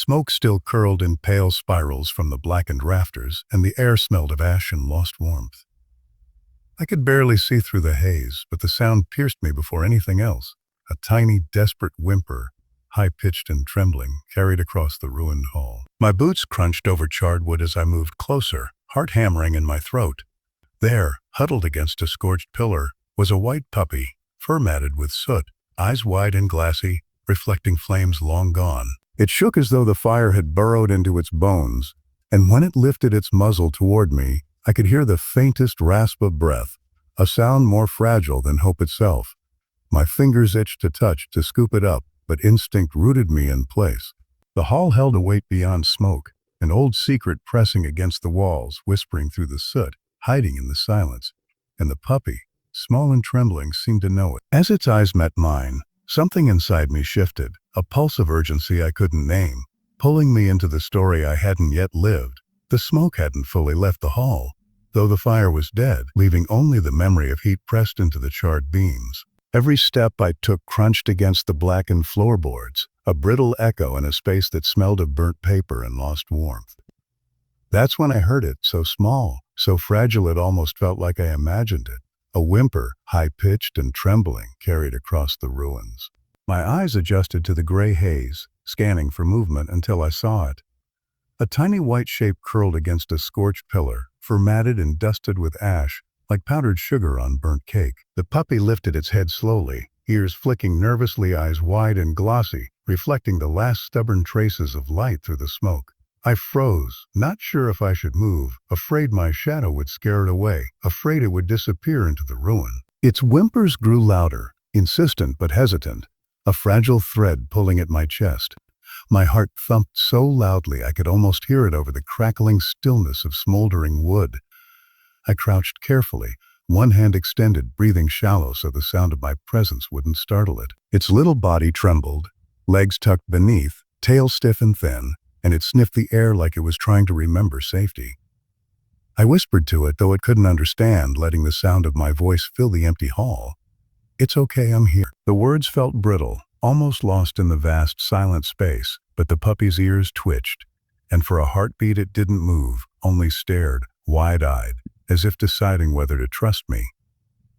Smoke still curled in pale spirals from the blackened rafters, and the air smelled of ash and lost warmth. I could barely see through the haze, but the sound pierced me before anything else. A tiny, desperate whimper, high-pitched and trembling, carried across the ruined hall. My boots crunched over charred wood as I moved closer, heart hammering in my throat. There, huddled against a scorched pillar, was a white puppy, fur-matted with soot, eyes wide and glassy, reflecting flames long gone. It shook as though the fire had burrowed into its bones, and when it lifted its muzzle toward me, I could hear the faintest rasp of breath, a sound more fragile than hope itself. My fingers itched to touch, to scoop it up, but instinct rooted me in place. The hall held a weight beyond smoke, an old secret pressing against the walls, whispering through the soot, hiding in the silence. And the puppy, small and trembling, seemed to know it. As its eyes met mine, something inside me shifted, a pulse of urgency I couldn't name, pulling me into the story I hadn't yet lived. The smoke hadn't fully left the hall, though the fire was dead, leaving only the memory of heat pressed into the charred beams. Every step I took crunched against the blackened floorboards, a brittle echo in a space that smelled of burnt paper and lost warmth. That's when I heard it, so small, so fragile it almost felt like I imagined it. A whimper, high-pitched and trembling, carried across the ruins. My eyes adjusted to the gray haze, scanning for movement until I saw it. A tiny white shape curled against a scorched pillar, fur-matted and dusted with ash, like powdered sugar on burnt cake. The puppy lifted its head slowly, ears flicking nervously, eyes wide and glossy, reflecting the last stubborn traces of light through the smoke. I froze, not sure if I should move, afraid my shadow would scare it away, afraid it would disappear into the ruin. Its whimpers grew louder, insistent but hesitant, a fragile thread pulling at my chest. My heart thumped so loudly I could almost hear it over the crackling stillness of smoldering wood. I crouched carefully, one hand extended, breathing shallow so the sound of my presence wouldn't startle it. Its little body trembled, legs tucked beneath, tail stiff and thin, and it sniffed the air like it was trying to remember safety. I whispered to it, though it couldn't understand, letting the sound of my voice fill the empty hall. "It's okay, I'm here." The words felt brittle, almost lost in the vast, silent space, but the puppy's ears twitched, and for a heartbeat it didn't move, only stared, wide-eyed, as if deciding whether to trust me.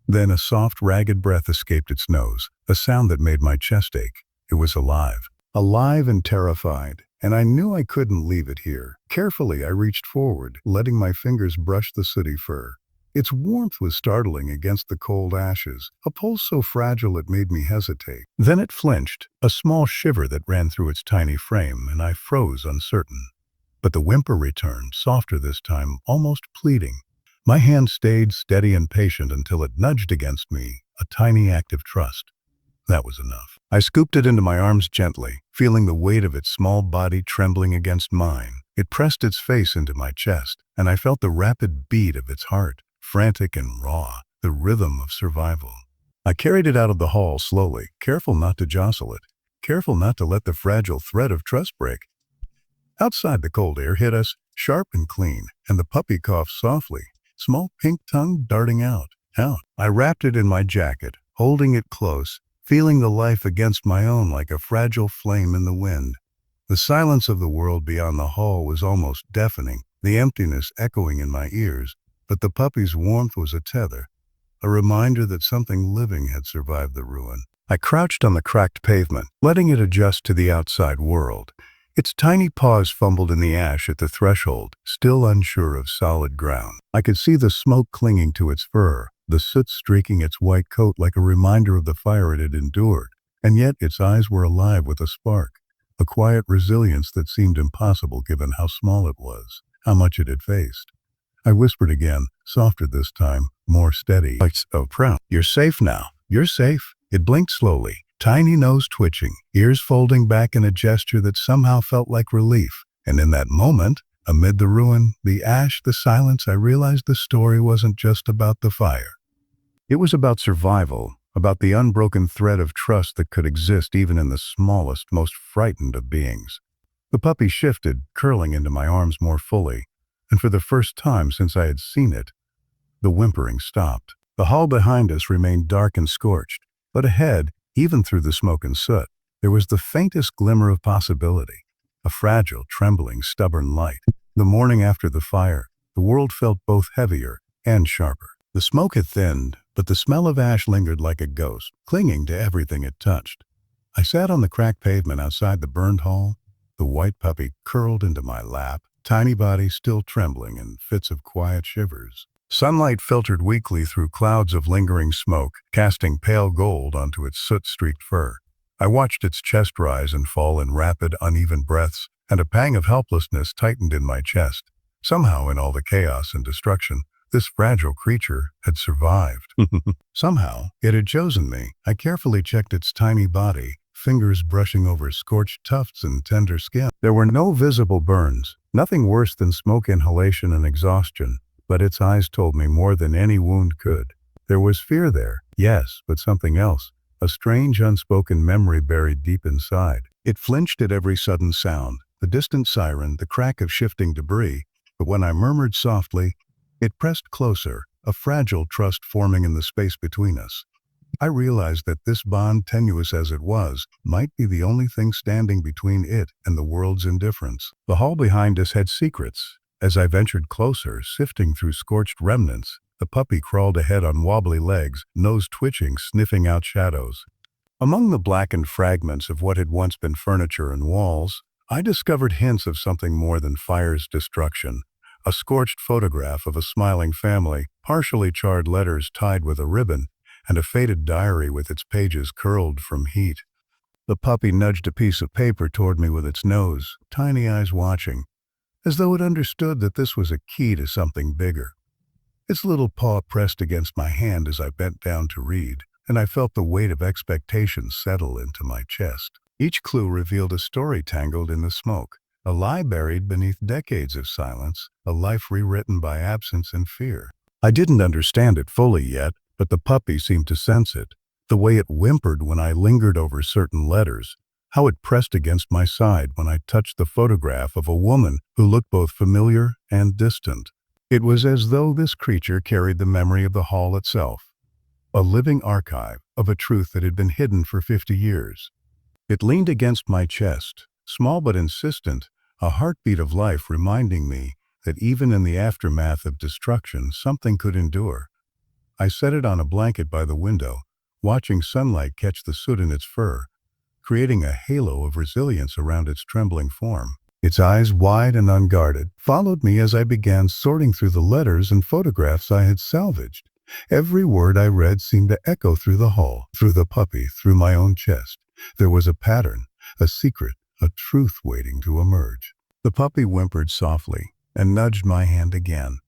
Then a soft, ragged breath escaped its nose, a sound that made my chest ache. It was alive. Alive and terrified, and I knew I couldn't leave it here. Carefully, I reached forward, letting my fingers brush the sooty fur. Its warmth was startling against the cold ashes, a pulse so fragile it made me hesitate. Then it flinched, a small shiver that ran through its tiny frame, and I froze, uncertain. But the whimper returned, softer this time, almost pleading. My hand stayed steady and patient until it nudged against me, a tiny act of trust. That was enough. I scooped it into my arms gently, feeling the weight of its small body trembling against mine. It pressed its face into my chest, and I felt the rapid beat of its heart, frantic and raw, the rhythm of survival. I carried it out of the hall slowly, careful not to jostle it, careful not to let the fragile thread of trust break. Outside, the cold air hit us, sharp and clean, and the puppy coughed softly, small pink tongue darting out. I wrapped it in my jacket, holding it close, feeling the life against my own like a fragile flame in the wind. The silence of the world beyond the hall was almost deafening, the emptiness echoing in my ears, but the puppy's warmth was a tether, a reminder that something living had survived the ruin. I crouched on the cracked pavement, letting it adjust to the outside world. Its tiny paws fumbled in the ash at the threshold, still unsure of solid ground. I could see the smoke clinging to its fur, the soot streaking its white coat like a reminder of the fire it had endured, and yet its eyes were alive with a spark, a quiet resilience that seemed impossible given how small it was, how much it had faced. I whispered again, softer this time, more steady. "Oh, proud. You're safe now. You're safe." It blinked slowly, tiny nose twitching, ears folding back in a gesture that somehow felt like relief. And in that moment, amid the ruin, the ash, the silence, I realized the story wasn't just about the fire. It was about survival, about the unbroken thread of trust that could exist even in the smallest, most frightened of beings. The puppy shifted, curling into my arms more fully, and for the first time since I had seen it, the whimpering stopped. The hall behind us remained dark and scorched, but ahead, even through the smoke and soot, there was the faintest glimmer of possibility. a fragile, trembling, stubborn light. The morning after the fire, the world felt both heavier and sharper. The smoke had thinned, but the smell of ash lingered like a ghost, clinging to everything it touched. I sat on the cracked pavement outside the burned hall, the white puppy curled into my lap, tiny body still trembling in fits of quiet shivers. Sunlight filtered weakly through clouds of lingering smoke, casting pale gold onto its soot-streaked fur. I watched its chest rise and fall in rapid, uneven breaths, and a pang of helplessness tightened in my chest. Somehow, in all the chaos and destruction, this fragile creature had survived. Somehow, it had chosen me. I carefully checked its tiny body, fingers brushing over scorched tufts and tender skin. There were no visible burns, nothing worse than smoke inhalation and exhaustion, but its eyes told me more than any wound could. There was fear there, yes, but something else, a strange unspoken memory buried deep inside. It flinched at every sudden sound, the distant siren, the crack of shifting debris, but when I murmured softly, it pressed closer, a fragile trust forming in the space between us. I realized that this bond, tenuous as it was, might be the only thing standing between it and the world's indifference. The hall behind us had secrets. As I ventured closer, sifting through scorched remnants, the puppy crawled ahead on wobbly legs, nose twitching, sniffing out shadows. Among the blackened fragments of what had once been furniture and walls, I discovered hints of something more than fire's destruction. A scorched photograph of a smiling family, partially charred letters tied with a ribbon, and a faded diary with its pages curled from heat. The puppy nudged a piece of paper toward me with its nose, tiny eyes watching, as though it understood that this was a key to something bigger. Its little paw pressed against my hand as I bent down to read, and I felt the weight of expectation settle into my chest. Each clue revealed a story tangled in the smoke, a lie buried beneath decades of silence, a life rewritten by absence and fear. I didn't understand it fully yet, but the puppy seemed to sense it. The way it whimpered when I lingered over certain letters, how it pressed against my side when I touched the photograph of a woman who looked both familiar and distant. It was as though this creature carried the memory of the hall itself, a living archive of a truth that had been hidden for 50 years. It leaned against my chest, small but insistent, a heartbeat of life reminding me that even in the aftermath of destruction, something could endure. I set it on a blanket by the window, watching sunlight catch the soot in its fur, creating a halo of resilience around its trembling form. Its eyes, wide and unguarded, followed me as I began sorting through the letters and photographs I had salvaged. Every word I read seemed to echo through the hall, through the puppy, through my own chest. There was a pattern, a secret, a truth waiting to emerge. The puppy whimpered softly and nudged my hand again,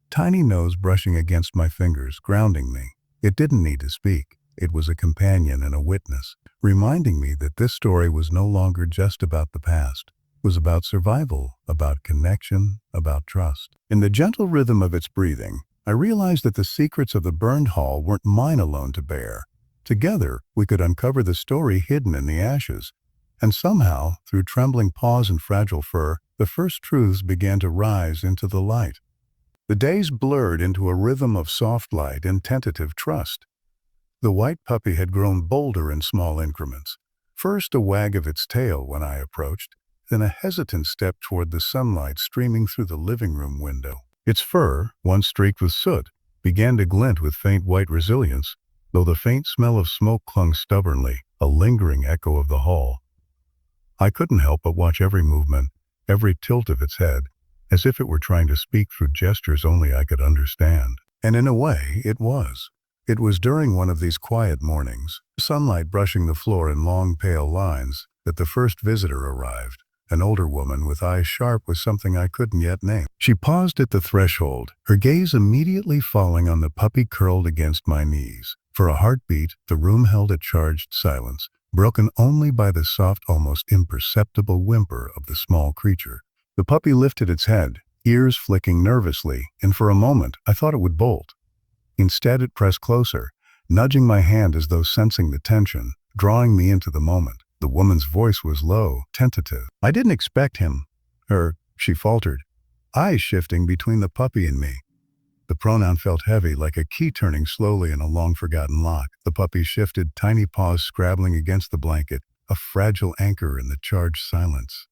tiny nose brushing against my fingers, grounding me. It didn't need to speak. It was a companion and a witness, reminding me that this story was no longer just about the past. It was about survival, about connection, about trust. In the gentle rhythm of its breathing, I realized that the secrets of the burned hall weren't mine alone to bear. Together, we could uncover the story hidden in the ashes. And somehow, through trembling paws and fragile fur, the first truths began to rise into the light. The days blurred into a rhythm of soft light and tentative trust. The white puppy had grown bolder in small increments. First a wag of its tail when I approached, then a hesitant step toward the sunlight streaming through the living room window. Its fur, once streaked with soot, began to glint with faint white resilience, though the faint smell of smoke clung stubbornly, a lingering echo of the hall. I couldn't help but watch every movement, every tilt of its head, as if it were trying to speak through gestures only I could understand. And in a way, it was. It was during one of these quiet mornings, sunlight brushing the floor in long pale lines, that the first visitor arrived, an older woman with eyes sharp with something I couldn't yet name. She paused at the threshold, her gaze immediately falling on the puppy curled against my knees. For a heartbeat, the room held a charged silence, broken only by the soft, almost imperceptible whimper of the small creature. The puppy lifted its head, ears flicking nervously, and for a moment I thought it would bolt. Instead, it pressed closer, nudging my hand as though sensing the tension, drawing me into the moment. The woman's voice was low, tentative. "I didn't expect him." She faltered, eyes shifting between the puppy and me. The pronoun felt heavy, like a key turning slowly in a long-forgotten lock. The puppy shifted, tiny paws scrabbling against the blanket, a fragile anchor in the charged silence.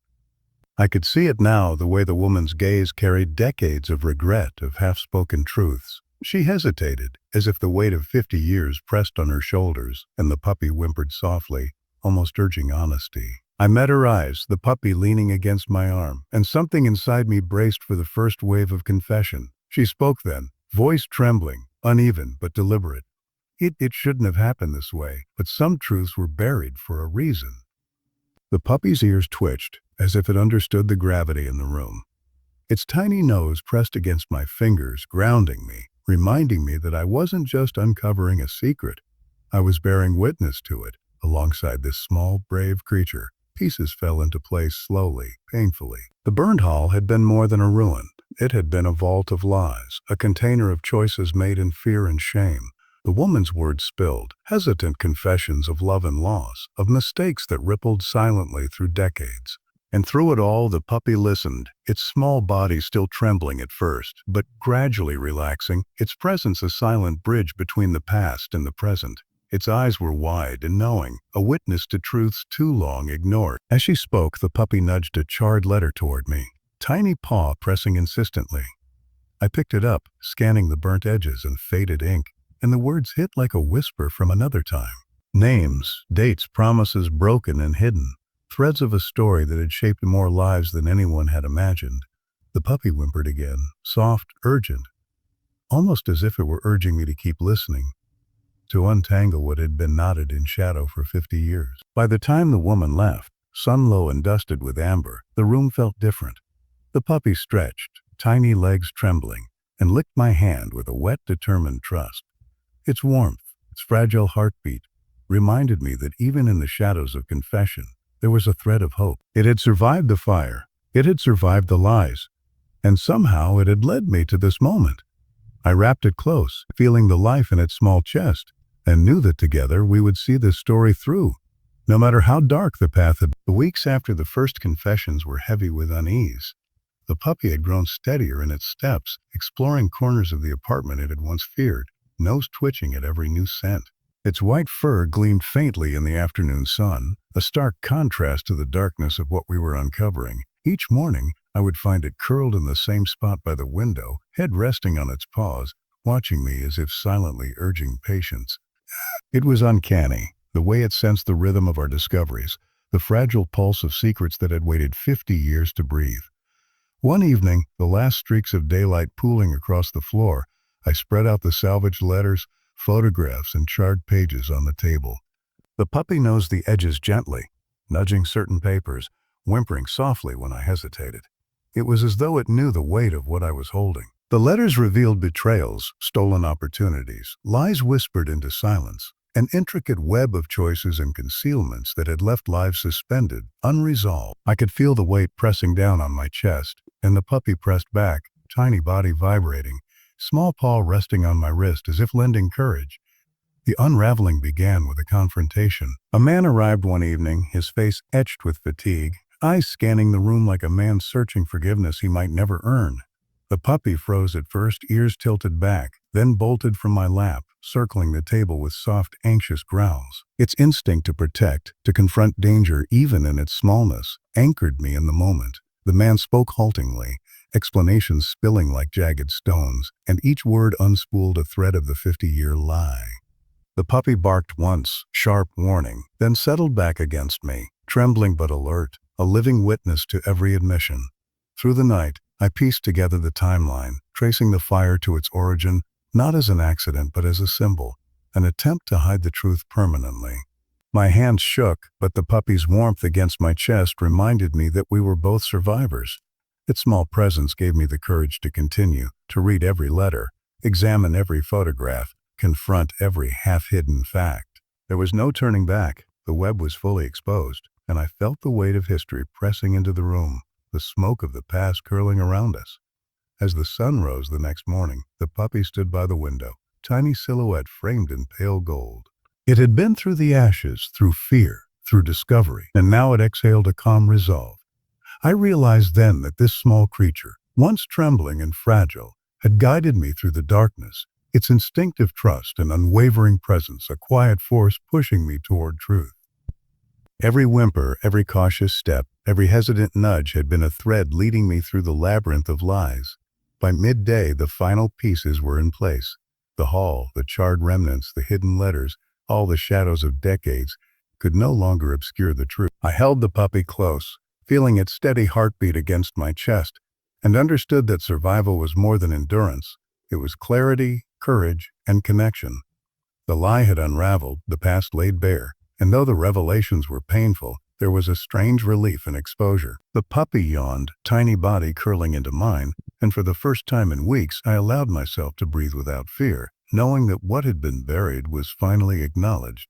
I could see it now, the way the woman's gaze carried decades of regret, of half-spoken truths. She hesitated, as if the weight of 50 years pressed on her shoulders, and the puppy whimpered softly, almost urging honesty. I met her eyes, the puppy leaning against my arm, and something inside me braced for the first wave of confession. She spoke then, voice trembling, uneven but deliberate. It shouldn't have happened this way, but some truths were buried for a reason. The puppy's ears twitched, as if it understood the gravity in the room. Its tiny nose pressed against my fingers, grounding me, reminding me that I wasn't just uncovering a secret. I was bearing witness to it, alongside this small, brave creature. Pieces fell into place slowly, painfully. The burned hall had been more than a ruin. It had been a vault of lies, a container of choices made in fear and shame. The woman's words spilled, hesitant confessions of love and loss, of mistakes that rippled silently through decades. And through it all, the puppy listened, its small body still trembling at first, but gradually relaxing, its presence a silent bridge between the past and the present. Its eyes were wide and knowing, a witness to truths too long ignored. As she spoke, the puppy nudged a charred letter toward me, tiny paw pressing insistently. I picked it up, scanning the burnt edges and faded ink, and the words hit like a whisper from another time. Names, dates, promises broken and hidden. Threads of a story that had shaped more lives than anyone had imagined. The puppy whimpered again, soft, urgent, almost as if it were urging me to keep listening, to untangle what had been knotted in shadow for 50 years. By the time the woman left, sun-low and dusted with amber, the room felt different. The puppy stretched, tiny legs trembling, and licked my hand with a wet, determined trust. Its warmth, its fragile heartbeat, reminded me that even in the shadows of confession, there was a thread of hope. It had survived the fire. It had survived the lies. And somehow it had led me to this moment. I wrapped it close, feeling the life in its small chest, and knew that together we would see this story through, no matter how dark the path had been. The weeks after the first confessions were heavy with unease. The puppy had grown steadier in its steps, exploring corners of the apartment it had once feared, nose twitching at every new scent. Its white fur gleamed faintly in the afternoon sun, a stark contrast to the darkness of what we were uncovering. Each morning, I would find it curled in the same spot by the window, head resting on its paws, watching me as if silently urging patience. It was uncanny, the way it sensed the rhythm of our discoveries, the fragile pulse of secrets that had waited 50 years to breathe. One evening, the last streaks of daylight pooling across the floor, I spread out the salvaged letters, photographs, and charred pages on the table. The puppy nosed the edges gently, nudging certain papers, whimpering softly when I hesitated. It was as though it knew the weight of what I was holding. The letters revealed betrayals, stolen opportunities, lies whispered into silence, an intricate web of choices and concealments that had left lives suspended, unresolved. I could feel the weight pressing down on my chest, and the puppy pressed back, tiny body vibrating, small paw resting on my wrist as if lending courage. The unraveling began with a confrontation. A man arrived one evening, his face etched with fatigue, eyes scanning the room like a man searching forgiveness he might never earn. The puppy froze at first, ears tilted back, then bolted from my lap, circling the table with soft, anxious growls. Its instinct to protect, to confront danger even in its smallness, anchored me in the moment. The man spoke haltingly, explanations spilling like jagged stones, and each word unspooled a thread of the 50-year lie. The puppy barked once, sharp warning, then settled back against me, trembling but alert, a living witness to every admission. Through the night, I pieced together the timeline, tracing the fire to its origin, not as an accident but as a symbol, an attempt to hide the truth permanently. My hands shook, but the puppy's warmth against my chest reminded me that we were both survivors. Its small presence gave me the courage to continue, to read every letter, examine every photograph, confront every half-hidden fact. There was no turning back. The web was fully exposed, and I felt the weight of history pressing into the room, the smoke of the past curling around us. As the sun rose the next morning, the puppy stood by the window, tiny silhouette framed in pale gold. It had been through the ashes, through fear, through discovery, and now it exhaled a calm resolve. I realized then that this small creature, once trembling and fragile, had guided me through the darkness, its instinctive trust and unwavering presence a quiet force pushing me toward truth. Every whimper, every cautious step, every hesitant nudge had been a thread leading me through the labyrinth of lies. By midday, the final pieces were in place. The hall, the charred remnants, the hidden letters, all the shadows of decades, could no longer obscure the truth. I held the puppy close, feeling its steady heartbeat against my chest, and understood that survival was more than endurance. It was clarity, courage, and connection. The lie had unraveled, the past laid bare, and though the revelations were painful, there was a strange relief in exposure. The puppy yawned, tiny body curling into mine, and for the first time in weeks I allowed myself to breathe without fear, knowing that what had been buried was finally acknowledged.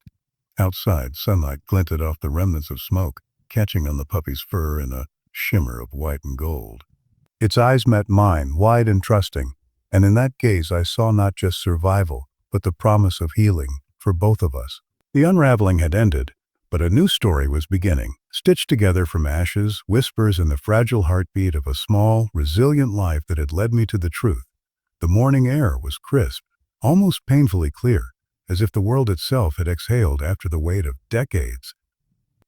Outside, sunlight glinted off the remnants of smoke, catching on the puppy's fur in a shimmer of white and gold. Its eyes met mine, wide and trusting, and in that gaze I saw not just survival, but the promise of healing for both of us. The unraveling had ended, but a new story was beginning, stitched together from ashes, whispers, and the fragile heartbeat of a small, resilient life that had led me to the truth. The morning air was crisp, almost painfully clear, as if the world itself had exhaled after the weight of decades.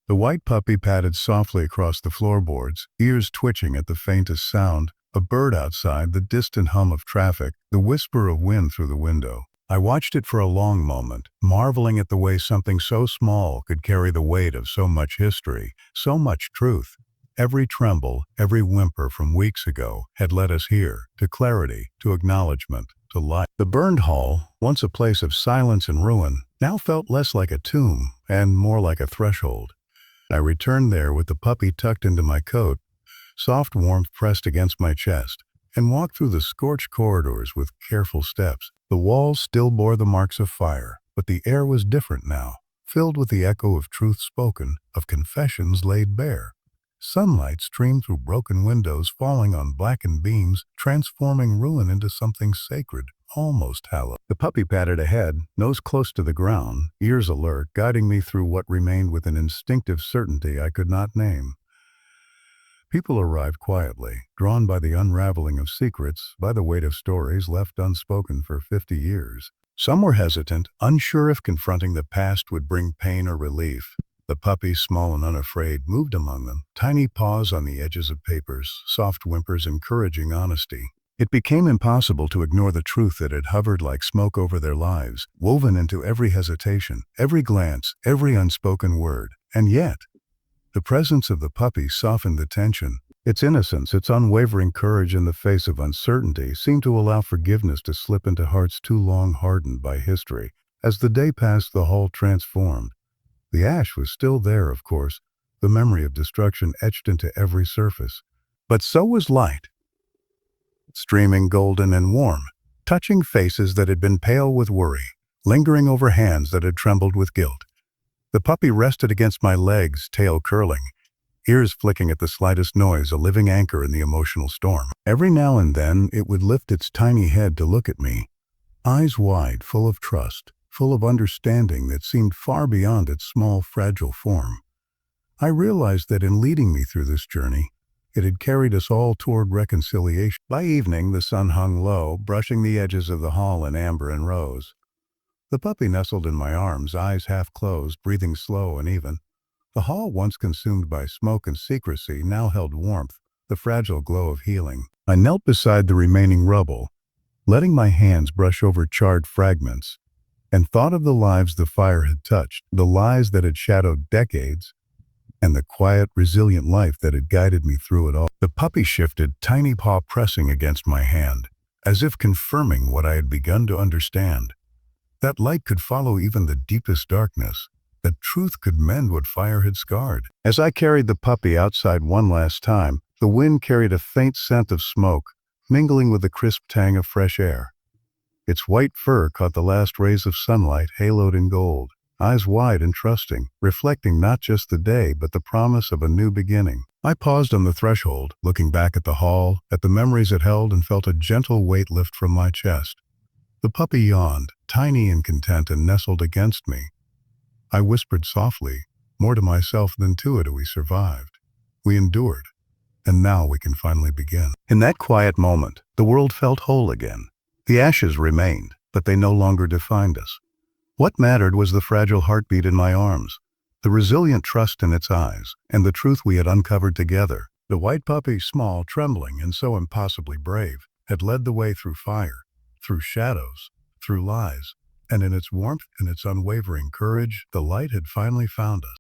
The white puppy padded softly across the floorboards, ears twitching at the faintest sound, a bird outside, the distant hum of traffic, the whisper of wind through the window. I watched it for a long moment, marveling at the way something so small could carry the weight of so much history, so much truth. Every tremble, every whimper from weeks ago had led us here, to clarity, to acknowledgement, to light. The burned hall, once a place of silence and ruin, now felt less like a tomb and more like a threshold. I returned there with the puppy tucked into my coat, soft warmth pressed against my chest, and walked through the scorched corridors with careful steps. The walls still bore the marks of fire, but the air was different now, filled with the echo of truth spoken, of confessions laid bare. Sunlight streamed through broken windows, falling on blackened beams, transforming ruin into something sacred, almost hallowed. The puppy padded ahead, nose close to the ground, ears alert, guiding me through what remained with an instinctive certainty I could not name. People arrived quietly, drawn by the unraveling of secrets, by the weight of stories left unspoken for 50 years. Some were hesitant, unsure if confronting the past would bring pain or relief. The puppy, small and unafraid, moved among them, tiny paws on the edges of papers, soft whimpers encouraging honesty. It became impossible to ignore the truth that had hovered like smoke over their lives, woven into every hesitation, every glance, every unspoken word. And yet, the presence of the puppy softened the tension. Its innocence, its unwavering courage in the face of uncertainty, seemed to allow forgiveness to slip into hearts too long hardened by history. As the day passed, the hall transformed. The ash was still there, of course, the memory of destruction etched into every surface. But so was light, streaming golden and warm, touching faces that had been pale with worry, lingering over hands that had trembled with guilt. The puppy rested against my legs, tail curling, ears flicking at the slightest noise, a living anchor in the emotional storm. Every now and then it would lift its tiny head to look at me, eyes wide, full of trust, full of understanding that seemed far beyond its small, fragile form. I realized that in leading me through this journey, it had carried us all toward reconciliation. By evening, the sun hung low, brushing the edges of the hall in amber and rose. The puppy nestled in my arms, eyes half closed, breathing slow and even. The hall, once consumed by smoke and secrecy, now held warmth, the fragile glow of healing. I knelt beside the remaining rubble, letting my hands brush over charred fragments, and thought of the lives the fire had touched, the lies that had shadowed decades, and the quiet, resilient life that had guided me through it all. The puppy shifted, tiny paw pressing against my hand, as if confirming what I had begun to understand. That light could follow even the deepest darkness, that truth could mend what fire had scarred. As I carried the puppy outside one last time, the wind carried a faint scent of smoke, mingling with the crisp tang of fresh air. Its white fur caught the last rays of sunlight, haloed in gold, eyes wide and trusting, reflecting not just the day, but the promise of a new beginning. I paused on the threshold, looking back at the hall, at the memories it held, and felt a gentle weight lift from my chest. The puppy yawned, tiny and content, and nestled against me. I whispered softly, more to myself than to it, we survived. We endured, and now we can finally begin. In that quiet moment, the world felt whole again. The ashes remained, but they no longer defined us. What mattered was the fragile heartbeat in my arms, the resilient trust in its eyes, and the truth we had uncovered together. The white puppy, small, trembling, and so impossibly brave, had led the way through fire, through shadows, through lies, and in its warmth and its unwavering courage, the light had finally found us.